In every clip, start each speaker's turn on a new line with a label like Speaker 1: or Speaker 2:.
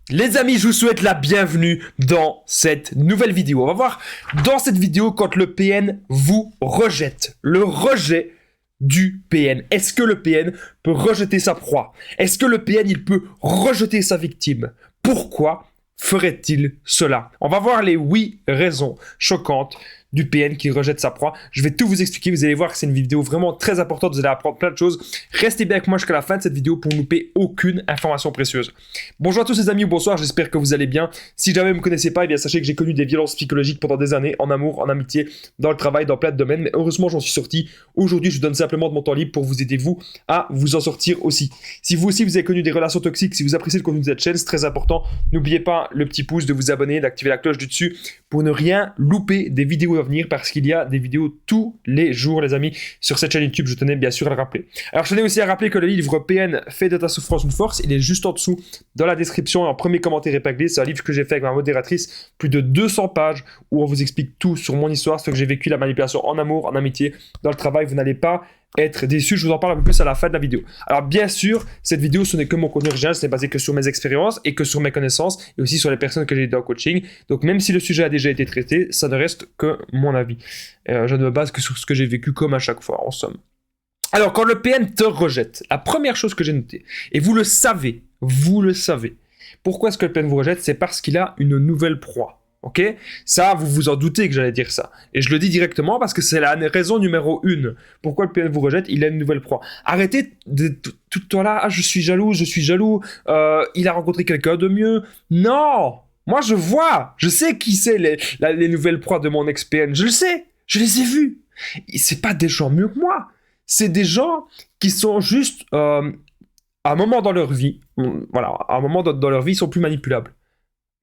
Speaker 1: Les amis, je vous souhaite la bienvenue dans cette nouvelle vidéo. On va voir dans cette vidéo quand le PN vous rejette. Le rejet du PN. Est-ce que le PN peut rejeter sa proie? Est-ce que le PN, il peut rejeter sa victime? Pourquoi ferait-il cela? On va voir les 8 raisons choquantes du PN qui rejette sa proie. Je vais tout vous expliquer, vous allez voir que c'est une vidéo vraiment très importante, vous allez apprendre plein de choses. Restez bien avec moi jusqu'à la fin de cette vidéo pour ne louper aucune information précieuse. Bonjour à tous les amis, bonsoir, j'espère que vous allez bien. Si jamais vous ne me connaissez pas, eh bien sachez que j'ai connu des violences psychologiques pendant des années, en amour, en amitié, dans le travail, dans plein de domaines, mais heureusement j'en suis sorti. Aujourd'hui, je vous donne simplement de mon temps libre pour vous aider vous à vous en sortir aussi. Si vous aussi vous avez connu des relations toxiques, si vous appréciez le contenu de cette chaîne, c'est très important. N'oubliez pas le petit pouce, de vous abonner, d'activer la cloche du dessus pour ne rien louper des vidéos à venir parce qu'il y a des vidéos tous les jours, les amis, sur cette chaîne YouTube. Je tenais bien sûr à le rappeler. Alors, je tenais aussi à rappeler que le livre PN Fais de ta souffrance une force, il est juste en dessous dans la description et en premier commentaire épinglé. C'est un livre que j'ai fait avec ma modératrice, plus de 200 pages où on vous explique tout sur mon histoire, ce que j'ai vécu, la manipulation en amour, en amitié, dans le travail. Vous n'allez pas être déçu, je vous en parle un peu plus à la fin de la vidéo. Alors bien sûr, cette vidéo ce n'est que mon contenu original, ce n'est basé que sur mes expériences et que sur mes connaissances et aussi sur les personnes que j'ai aidées en coaching. Donc même si le sujet a déjà été traité, ça ne reste que mon avis. Je ne me base que sur ce que j'ai vécu comme à chaque fois, en somme. Alors quand le PN te rejette, la première chose que j'ai notée, et vous le savez, pourquoi est-ce que le PN vous rejette? C'est parce qu'il a une nouvelle proie. Ok, ça, vous vous en doutez que j'allais dire ça. Et je le dis directement parce que c'est la raison numéro 1. Pourquoi le PN vous rejette? Il a une nouvelle proie. Arrêtez de tout le temps là, je suis jaloux, il a rencontré quelqu'un de mieux. Non! Moi, je sais qui c'est les nouvelles proies de mon ex-PN. Je le sais, je les ai vus. Et c'est pas des gens mieux que moi. C'est des gens qui sont juste, à un moment dans leur vie, voilà, à un moment dans leur vie, ils sont plus manipulables.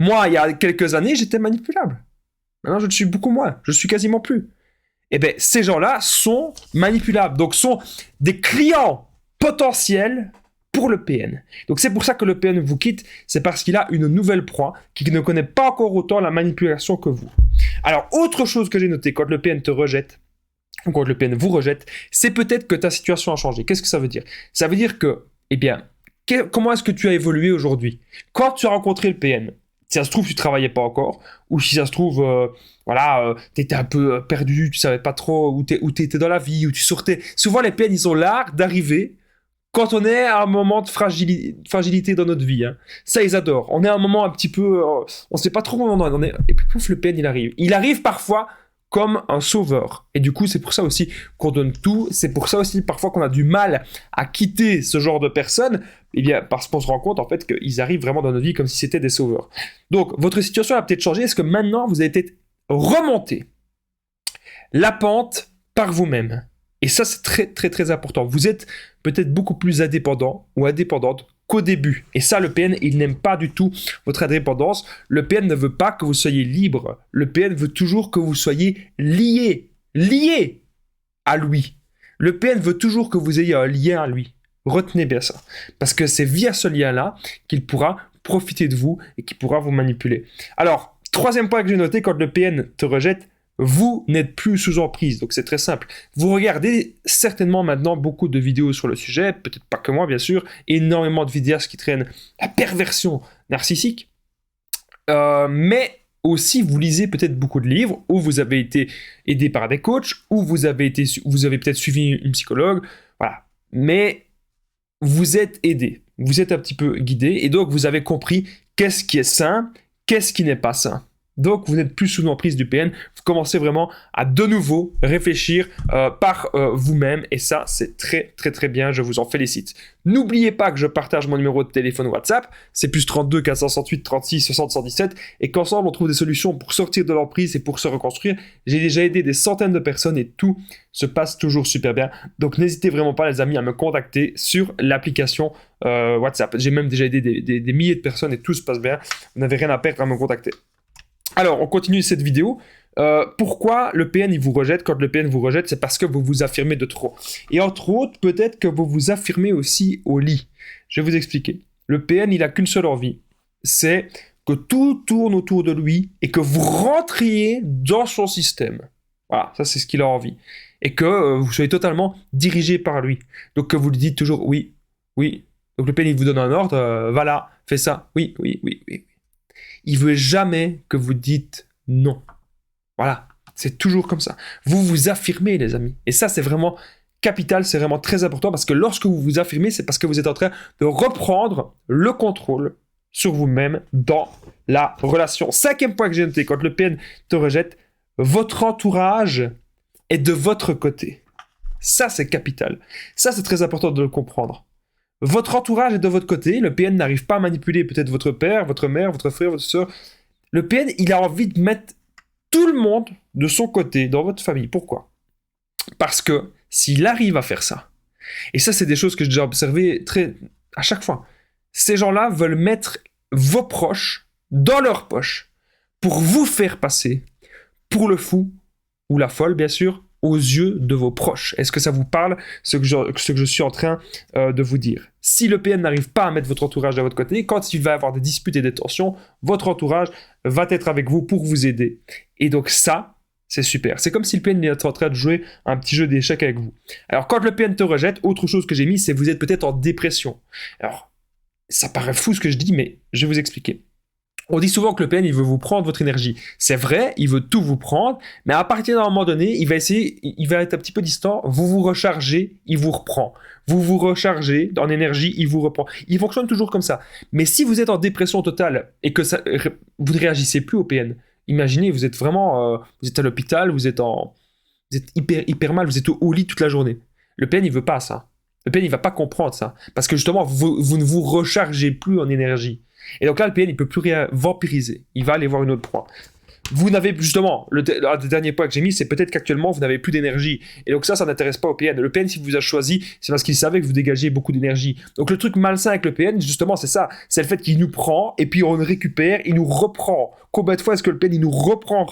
Speaker 1: Moi, il y a quelques années, j'étais manipulable. Maintenant, je ne suis beaucoup moins. Je suis quasiment plus. Eh bien, ces gens-là sont manipulables. Donc, sont des clients potentiels pour le PN. Donc, c'est pour ça que le PN vous quitte. C'est parce qu'il a une nouvelle proie qui ne connaît pas encore autant la manipulation que vous. Alors, autre chose que j'ai noté quand le PN te rejette, ou quand le PN vous rejette, c'est peut-être que ta situation a changé. Qu'est-ce que ça veut dire? Ça veut dire que, eh bien, comment est-ce que tu as évolué aujourd'hui? Quand tu as rencontré le PN, si ça se trouve, tu travaillais pas encore, ou si ça se trouve, tu étais un peu perdu, tu savais pas trop où tu étais dans la vie, où tu sortais. Souvent, les PN, ils ont l'art d'arriver quand on est à un moment de fragilité dans notre vie. Hein. Ça, ils adorent. On est à un moment un petit peu, on sait pas trop où on est, et puis pouf, le PN, il arrive. Il arrive parfois comme un sauveur. Et du coup, c'est pour ça aussi qu'on donne tout. C'est pour ça aussi parfois qu'on a du mal à quitter ce genre de personnes. Eh bien, parce qu'on se rend compte en fait qu'ils arrivent vraiment dans notre vie comme si c'était des sauveurs. Donc, votre situation a peut-être changé. Est-ce que maintenant, vous avez été remonté la pente par vous-même? Et ça, c'est très, très, très important. Vous êtes peut-être beaucoup plus indépendant ou indépendante qu'au début. Et ça, le PN, il n'aime pas du tout votre indépendance. Le PN ne veut pas que vous soyez libre. Le PN veut toujours que vous soyez lié à lui. Le PN veut toujours que vous ayez un lien à lui. Retenez bien ça. Parce que c'est via ce lien-là qu'il pourra profiter de vous et qu'il pourra vous manipuler. Alors, troisième point que j'ai noté, quand le PN te rejette, vous n'êtes plus sous emprise. Donc c'est très simple. Vous regardez certainement maintenant beaucoup de vidéos sur le sujet, peut-être pas que moi bien sûr, énormément de vidéastes qui traînent la perversion narcissique. Mais aussi vous lisez peut-être beaucoup de livres, ou vous avez été aidé par des coachs, ou vous avez peut-être suivi une psychologue. Voilà. Mais vous êtes aidé, vous êtes un petit peu guidé, et donc vous avez compris qu'est-ce qui est sain, qu'est-ce qui n'est pas sain. Donc, vous n'êtes plus sous l'emprise du PN. Vous commencez vraiment à de nouveau réfléchir par vous-même. Et ça, c'est très, très, très bien. Je vous en félicite. N'oubliez pas que je partage mon numéro de téléphone WhatsApp. C'est plus 32 468 36 60 117. Et qu'ensemble, on trouve des solutions pour sortir de l'emprise et pour se reconstruire. J'ai déjà aidé des centaines de personnes et tout se passe toujours super bien. Donc, n'hésitez vraiment pas, les amis, à me contacter sur l'application WhatsApp. J'ai même déjà aidé des milliers de personnes et tout se passe bien. Vous n'avez rien à perdre à me contacter. Alors, on continue cette vidéo. Pourquoi le PN il vous rejette? Quand le PN vous rejette, c'est parce que vous vous affirmez de trop. Et entre autres, peut-être que vous vous affirmez aussi au lit. Je vais vous expliquer. Le PN, il n'a qu'une seule envie. C'est que tout tourne autour de lui et que vous rentriez dans son système. Voilà, ça c'est ce qu'il a envie. Et que vous soyez totalement dirigé par lui. Donc que vous lui dites toujours oui, oui. Donc le PN il vous donne un ordre, va là, fais ça, oui, oui, oui, oui. Il veut jamais que vous dites non. Voilà, c'est toujours comme ça. Vous vous affirmez, les amis. Et ça, c'est vraiment capital, c'est vraiment très important parce que lorsque vous vous affirmez, c'est parce que vous êtes en train de reprendre le contrôle sur vous-même dans la relation. 5e point que j'ai noté, quand le PN te rejette, votre entourage est de votre côté. Ça, c'est capital. Ça, c'est très important de le comprendre. Votre entourage est de votre côté. Le PN n'arrive pas à manipuler peut-être votre père, votre mère, votre frère, votre soeur. Le PN, il a envie de mettre tout le monde de son côté dans votre famille. Pourquoi? Parce que s'il arrive à faire ça, et ça, c'est des choses que j'ai déjà observées à chaque fois, ces gens-là veulent mettre vos proches dans leur poche pour vous faire passer pour le fou ou la folle, bien sûr, aux yeux de vos proches. Est-ce que ça vous parle, ce que je suis en train de vous dire? Si le PN n'arrive pas à mettre votre entourage de votre côté, quand il va y avoir des disputes et des tensions, votre entourage va être avec vous pour vous aider. Et donc ça, c'est super. C'est comme si le PN était en train de jouer un petit jeu d'échecs avec vous. Alors quand le PN te rejette, autre chose que j'ai mis, c'est que vous êtes peut-être en dépression. Alors, ça paraît fou ce que je dis, mais je vais vous expliquer. On dit souvent que le PN, il veut vous prendre votre énergie. C'est vrai, il veut tout vous prendre, mais à partir d'un moment donné, il va être un petit peu distant, vous vous rechargez, il vous reprend. Vous vous rechargez en énergie, il vous reprend. Il fonctionne toujours comme ça. Mais si vous êtes en dépression totale et que vous ne réagissez plus au PN, imaginez, vous êtes vraiment, vous êtes à l'hôpital, vous êtes hyper mal, vous êtes au lit toute la journée. Le PN, il veut pas ça. Le PN, il va pas comprendre ça. Parce que justement, vous ne vous rechargez plus en énergie. Et donc là, le PN, il ne peut plus rien vampiriser. Il va aller voir une autre proie. Vous n'avez justement, le dernier point que j'ai mis, c'est peut-être qu'actuellement, vous n'avez plus d'énergie. Et donc ça n'intéresse pas au PN. Le PN, s'il vous a choisi, c'est parce qu'il savait que vous dégagez beaucoup d'énergie. Donc le truc malsain avec le PN, justement, c'est ça. C'est le fait qu'il nous prend, et puis on le récupère, il nous reprend. Combien de fois est-ce que le PN, il nous reprend?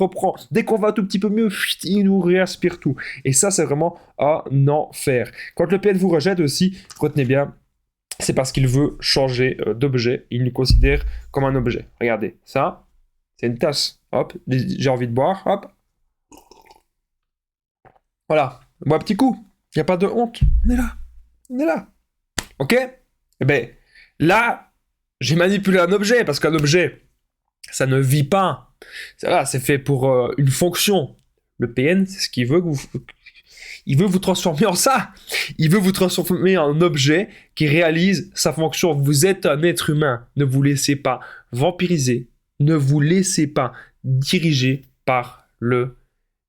Speaker 1: Dès qu'on va un tout petit peu mieux, il nous réaspire tout. Et ça, c'est vraiment un enfer. Quand le PN vous rejette aussi, retenez bien, c'est parce qu'il veut changer d'objet. Il nous considère comme un objet. Regardez, ça, c'est une tasse. Hop, j'ai envie de boire. Hop. Voilà, bois un petit coup. Il n'y a pas de honte. On est là. On est là. Ok? Eh bien, là, j'ai manipulé un objet parce qu'un objet, ça ne vit pas. C'est fait pour une fonction. Le PN, c'est ce qu'il veut que vous... Il veut vous transformer en ça. Il veut vous transformer en objet qui réalise sa fonction. Vous êtes un être humain. Ne vous laissez pas vampiriser. Ne vous laissez pas diriger par le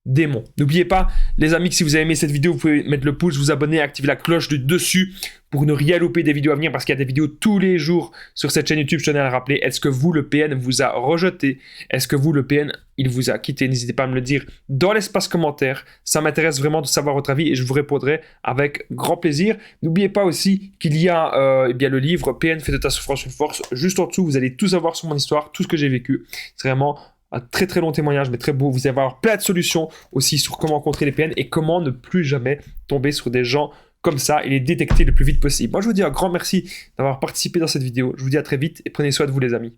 Speaker 1: démon. N'oubliez pas, les amis, que si vous avez aimé cette vidéo, vous pouvez mettre le pouce, vous abonner, activer la cloche du dessus pour ne rien louper des vidéos à venir parce qu'il y a des vidéos tous les jours sur cette chaîne YouTube. Je tenais à le rappeler. Est-ce que vous, le PN, vous a rejeté? Est-ce que vous, le PN, il vous a quitté? N'hésitez pas à me le dire dans l'espace commentaire. Ça m'intéresse vraiment de savoir votre avis et je vous répondrai avec grand plaisir. N'oubliez pas aussi qu'il y a bien le livre PN fait de ta souffrance une force. Juste en dessous, vous allez tout savoir sur mon histoire, tout ce que j'ai vécu. C'est vraiment un très très long témoignage, mais très beau. Vous allez avoir plein de solutions aussi sur comment rencontrer les PN et comment ne plus jamais tomber sur des gens comme ça et les détecter le plus vite possible. Moi, je vous dis un grand merci d'avoir participé dans cette vidéo. Je vous dis à très vite et prenez soin de vous, les amis.